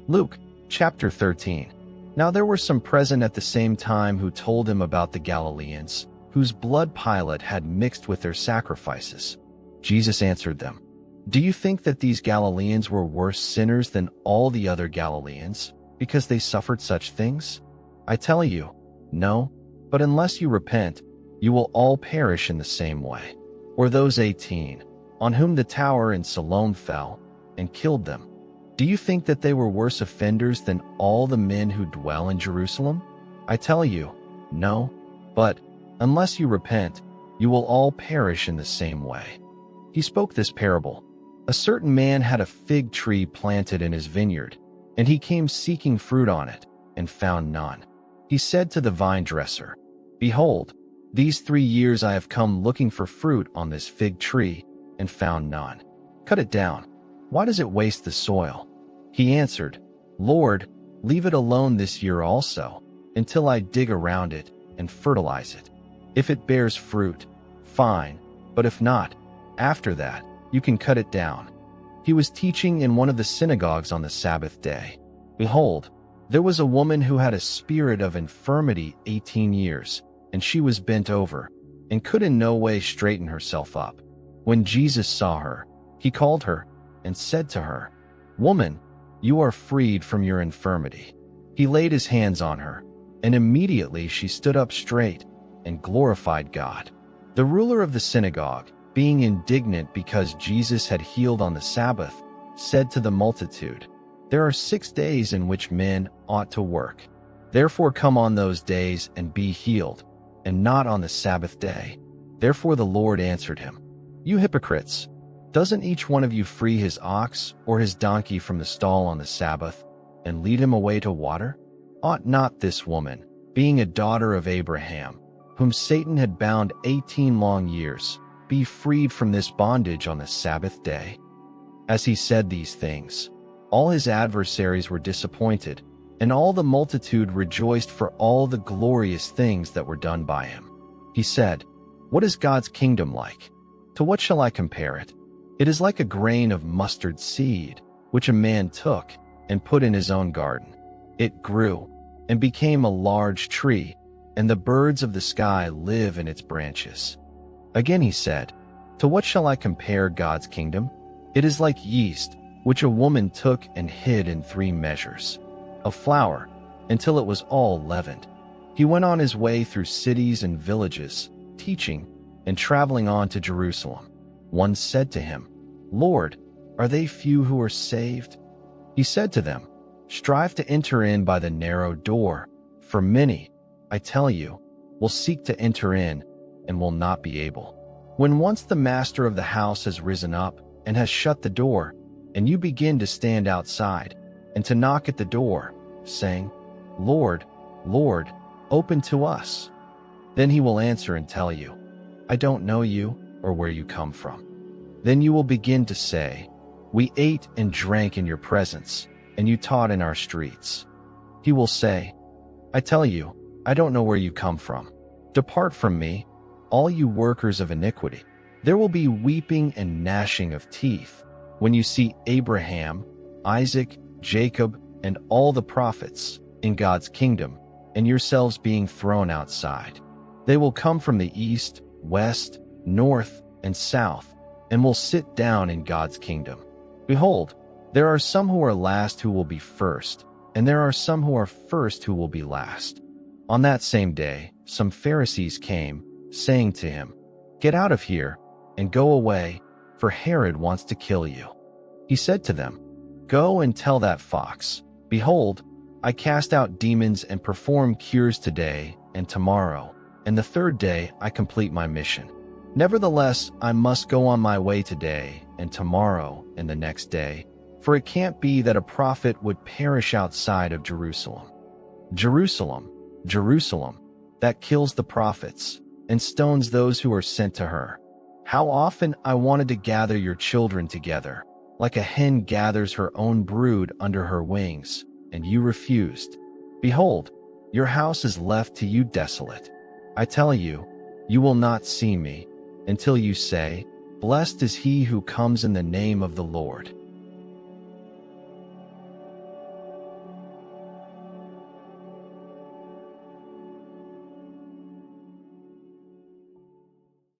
Luke, chapter 13. Now there were some present at the same time who told him about the Galileans, whose blood Pilate had mixed with their sacrifices. Jesus answered them, "Do you think that these Galileans were worse sinners than all the other Galileans, because they suffered such things? I tell you, no, but unless you repent, you will all perish in the same way. Or those 18, on whom the tower in Siloam fell, and killed them. Do you think that they were worse offenders than all the men who dwell in Jerusalem? I tell you, no, but unless you repent, you will all perish in the same way." He spoke this parable. A certain man had a fig tree planted in his vineyard, and he came seeking fruit on it, and found none. He said to the vine dresser, "Behold, these 3 years I have come looking for fruit on this fig tree, and found none. Cut it down. Why does it waste the soil?" He answered, "Lord, leave it alone this year also, until I dig around it and fertilize it. If it bears fruit, fine, but if not, after that, you can cut it down." He was teaching in one of the synagogues on the Sabbath day. Behold, there was a woman who had a spirit of infirmity 18 years, and she was bent over, and could in no way straighten herself up. When Jesus saw her, he called her, and said to her, "Woman, you are freed from your infirmity." He laid his hands on her, and immediately she stood up straight, and glorified God. The ruler of the synagogue, being indignant because Jesus had healed on the Sabbath, said to the multitude, "There are 6 days in which men ought to work. Therefore come on those days and be healed, and not on the Sabbath day." Therefore the Lord answered him, "You hypocrites! Doesn't each one of you free his ox or his donkey from the stall on the Sabbath, and lead him away to water? Ought not this woman, being a daughter of Abraham, whom Satan had bound 18 long years, be freed from this bondage on the Sabbath day?" As he said these things, all his adversaries were disappointed, and all the multitude rejoiced for all the glorious things that were done by him. He said, "What is God's kingdom like? To what shall I compare it? It is like a grain of mustard seed, which a man took and put in his own garden. It grew and became a large tree, and the birds of the sky live in its branches." Again he said, "To what shall I compare God's kingdom? It is like yeast, which a woman took and hid in 3 measures of flour, until it was all leavened." He went on his way through cities and villages, teaching and traveling on to Jerusalem. One said to him, "Lord, are they few who are saved?" He said to them, "Strive to enter in by the narrow door, for many, I tell you, will seek to enter in and will not be able. When once the master of the house has risen up and has shut the door, and you begin to stand outside and to knock at the door, saying, 'Lord, Lord, open to us,' then he will answer and tell you, 'I don't know you or where you come from.' Then you will begin to say, 'We ate and drank in your presence, and you taught in our streets.' He will say, 'I tell you, I don't know where you come from. Depart from me, all you workers of iniquity.' There will be weeping and gnashing of teeth when you see Abraham, Isaac, Jacob, and all the prophets in God's kingdom, and yourselves being thrown outside. They will come from the east, west, north, and south, and will sit down in God's kingdom. Behold, there are some who are last who will be first, and there are some who are first who will be last." On that same day, some Pharisees came, saying to him, "Get out of here, and go away, for Herod wants to kill you." He said to them, "Go and tell that fox, behold, I cast out demons and perform cures today and tomorrow, and the 3rd day I complete my mission. Nevertheless, I must go on my way today and tomorrow and the next day, for it can't be that a prophet would perish outside of Jerusalem. Jerusalem, Jerusalem, that kills the prophets and stones those who are sent to her. How often I wanted to gather your children together, like a hen gathers her own brood under her wings, and you refused. Behold, your house is left to you desolate. I tell you, you will not see me until you say, 'Blessed is he who comes in the name of the Lord.'"